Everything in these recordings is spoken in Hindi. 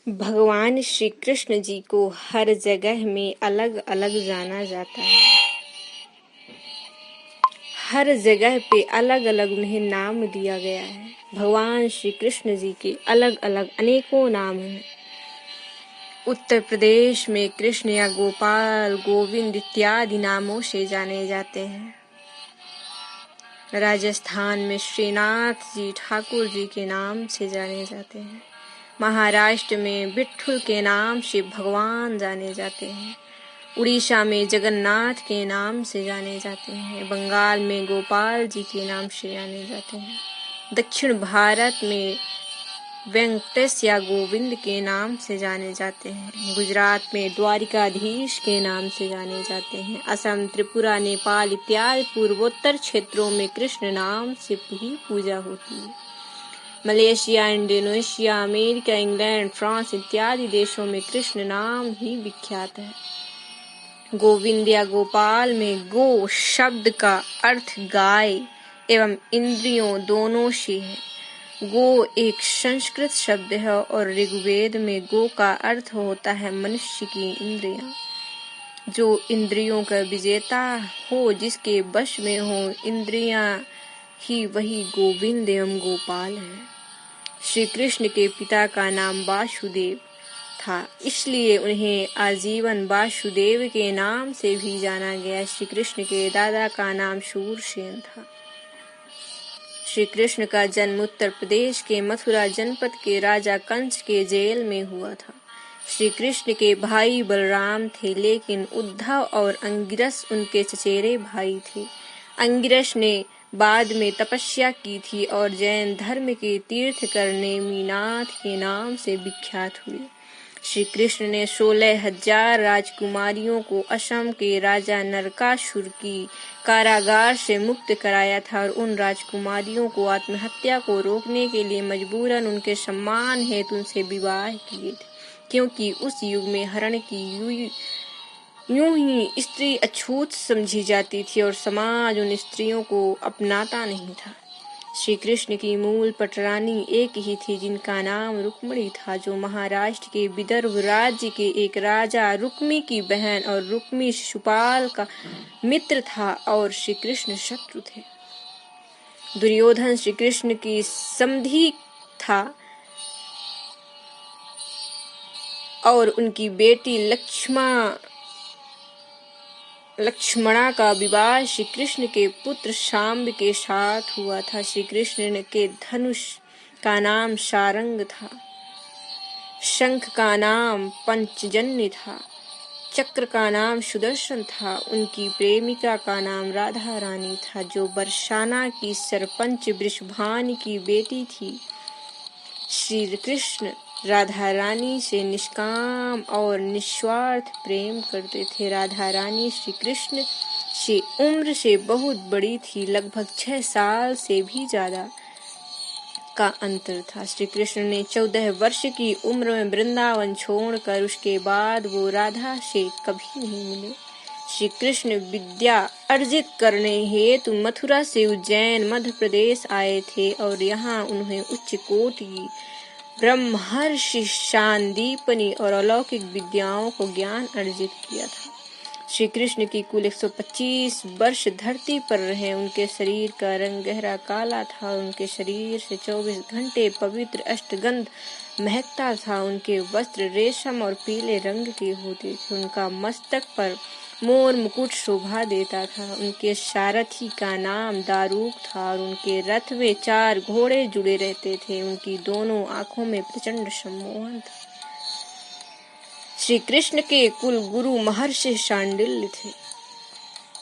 भगवान श्री कृष्ण जी को हर जगह में अलग अलग जाना जाता है। हर जगह पे अलग अलग उन्हें नाम दिया गया है। भगवान श्री कृष्ण जी के अलग अलग अनेकों नाम हैं। उत्तर प्रदेश में कृष्ण या गोपाल, गोविंद इत्यादि नामों से जाने जाते हैं। राजस्थान में श्रीनाथ जी ठाकुर जी के नाम से जाने जाते हैं। महाराष्ट्र में विट्ठल के नाम से भगवान जाने जाते हैं। उड़ीसा में जगन्नाथ के नाम से जाने जाते हैं। बंगाल में गोपाल जी के नाम से जाने जाते हैं। दक्षिण भारत में वेंकटेश या गोविंद के नाम से जाने जाते हैं। गुजरात में द्वारिकाधीश के नाम से जाने जाते हैं। असम, त्रिपुरा, नेपाल इत्यादि पूर्वोत्तर क्षेत्रों में कृष्ण नाम से ही पूजा होती है। Malaysia, Indonesia, America, England, France इत्यादि देशों में कृष्ण नाम ही विख्यात है। गोविंद या गोपाल में गो शब्द का अर्थ गाय एवं इंद्रियों दोनों से है। गो एक संस्कृत शब्द है और ऋग्वेद में गो का अर्थ होता है मनुष्य की इंद्रियां। जो इंद्रियों का विजेता हो, जिसके वश में हो इंद्रियां ही, वही गोविंद एवं गोपाल है। श्री कृष्ण के पिता का नाम वासुदेव था, इसलिए उन्हें आजीवन वासुदेव के नाम से भी जाना गया। श्री कृष्ण के दादा का नाम शूरसेन था। श्री कृष्ण का जन्म उत्तर प्रदेश के मथुरा जनपद के राजा कंस के जेल में हुआ था। श्री कृष्ण के भाई बलराम थे, लेकिन उद्धव और अंगिरस उनके चचेरे भाई थे। अंगिरस ने बाद में तपस्या की थी और जैन धर्म के तीर्थ करने मीनाथ के नाम से विख्यात हुए। श्री कृष्ण ने 16,000 राजकुमारियों को असम के राजा नरकासुर की कारागार से मुक्त कराया था और उन राजकुमारियों को आत्महत्या को रोकने के लिए मजबूरन उनके सम्मान हेतु उनसे विवाह किए थे, क्योंकि उस युग में हरण की यूं ही स्त्री अछूत समझी जाती थी और समाज उन स्त्रियों को अपनाता नहीं था। श्री कृष्ण की मूल पटरानी एक ही थी, जिनका नाम रुक्मिणी था, जो महाराष्ट्र के विदर्भ राज्य के एक राजा रुक्मी की बहन और रुक्मी शिशुपाल का मित्र था और श्री कृष्ण शत्रु थे। दुर्योधन श्री कृष्ण की समधी था और उनकी बेटी लक्ष्मणा का विवाह श्री कृष्ण के पुत्र शांब के साथ हुआ था। श्री कृष्ण के धनुष का नाम सारंग था, शंख का नाम पंचजन्य था, चक्र का नाम सुदर्शन था। उनकी प्रेमिका का नाम राधा रानी था, जो बरसाना की सरपंच वृषभान की बेटी थी। श्री कृष्ण राधा रानी से निष्काम और निस्वार्थ प्रेम करते थे। राधा रानी श्री कृष्ण से उम्र से बहुत बड़ी थी, लगभग 6 साल से भी ज्यादा का अंतर था। श्री कृष्ण ने 14 वर्ष की उम्र में वृंदावन छोड़कर उसके बाद वो राधा से कभी नहीं मिले। श्री कृष्ण विद्या अर्जित करने हेतु मथुरा से उज्जैन मध्य प्रदेश आए थे और यहाँ उन्हें उच्च कोटि की ब्रह्मर्षि शांदीपनि और अलौकिक विद्याओं को ज्ञान अर्जित किया था। श्री कृष्ण की कुल 125 वर्ष धरती पर रहे। उनके शरीर का रंग गहरा काला था और उनके शरीर से 24 घंटे पवित्र अष्टगंध महकता था। उनके वस्त्र रेशम और पीले रंग के होते थे। उनका मस्तक पर मोर मुकुट शोभा देता था। उनके सारथी का नाम दारूक था और उनके रथ में 4 घोड़े जुड़े रहते थे। उनकी दोनों आंखों में प्रचंड सम्मोहन था। श्री कृष्ण के कुल गुरु महर्षि शांडिल्य थे।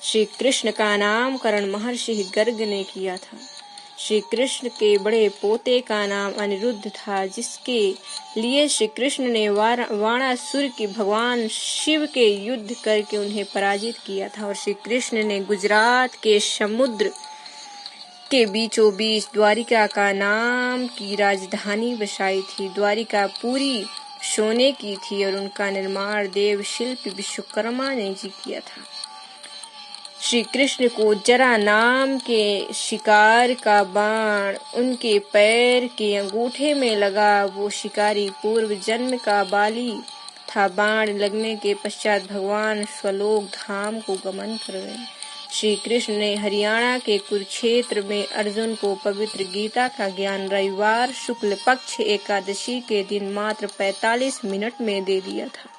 श्री कृष्ण का नामकरण महर्षि गर्ग ने किया था। श्री कृष्ण के बड़े पोते का नाम अनिरुद्ध था, जिसके लिए श्री कृष्ण ने वाणासुर की भगवान शिव के युद्ध करके उन्हें पराजित किया था। और श्री कृष्ण ने गुजरात के समुद्र के बीचों बीच द्वारिका का नाम की राजधानी बसाई थी। द्वारिका पूरी सोने की थी और उनका निर्माण देव शिल्पी विश्वकर्मा ने जी किया था। श्री कृष्ण को जरा नाम के शिकार का बाण उनके पैर के अंगूठे में लगा। वो शिकारी पूर्व जन्म का बाली था। बाण लगने के पश्चात भगवान स्वलोक धाम को गमन कर गए। श्री कृष्ण ने हरियाणा के कुरुक्षेत्र में अर्जुन को पवित्र गीता का ज्ञान रविवार शुक्ल पक्ष एकादशी के दिन मात्र 45 मिनट में दे दिया था।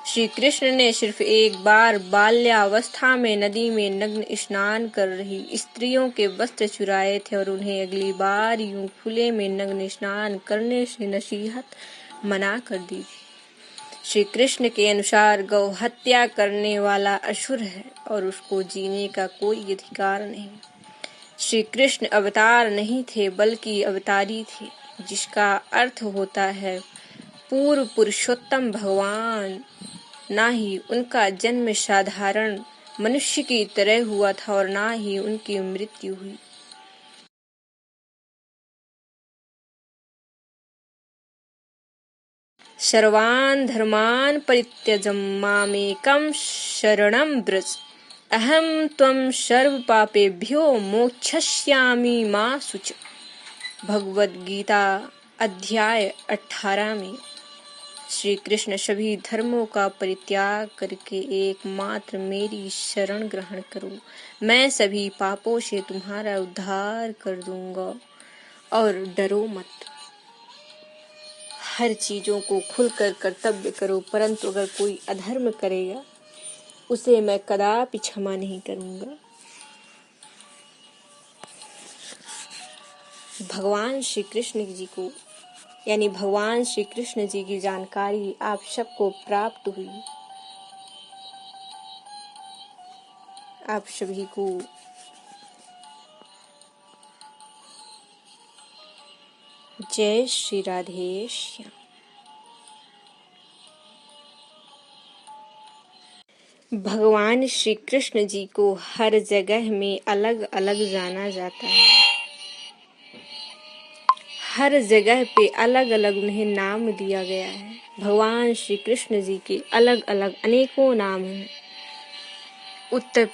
श्री कृष्ण ने सिर्फ एक बार बाल्यावस्था में नदी में नग्न स्नान कर रही स्त्रियों के वस्त्र चुराए थे और उन्हें अगली बार यूं खुले में नग्न स्नान करने से नसीहत मना कर दी थी। श्री कृष्ण के अनुसार गौ हत्या करने वाला असुर है और उसको जीने का कोई अधिकार नहीं। श्री कृष्ण अवतार नहीं थे बल्कि अवतारी थे, जिसका अर्थ होता है पूर्व पुरुषोत्तम भगवान। ना ही उनका जन्म साधारण मनुष्य की तरह हुआ था और ना ही उनकी मृत्यु हुई। सर्वान् धर्मान् परित्यज्य मामेकं शरणं व्रज अहं त्वं सर्व पापेभ्यो मोक्षयिष्यामि मा शुच। भगवद गीता अध्याय 18 में श्री कृष्ण सभी धर्मों का परित्याग करके एकमात्र मेरी शरण ग्रहण करो, मैं सभी पापों से तुम्हारा उद्धार कर दूंगा और डरो मत। हर चीजों को खुलकर कर्तव्य करो, परंतु अगर कोई अधर्म करेगा उसे मैं कदापि क्षमा नहीं करूंगा। भगवान श्री कृष्ण जी को यानी भगवान श्री कृष्ण जी की जानकारी आप सबको प्राप्त हुई। आप सभी को जय श्री राधे श्याम। भगवान श्री कृष्ण जी को हर जगह में अलग अलग जाना जाता है। हर जगह पे अलग अलग उन्हें नाम दिया गया है। भगवान श्री कृष्ण जी के अलग अलग अनेकों नाम हैं। उत्तर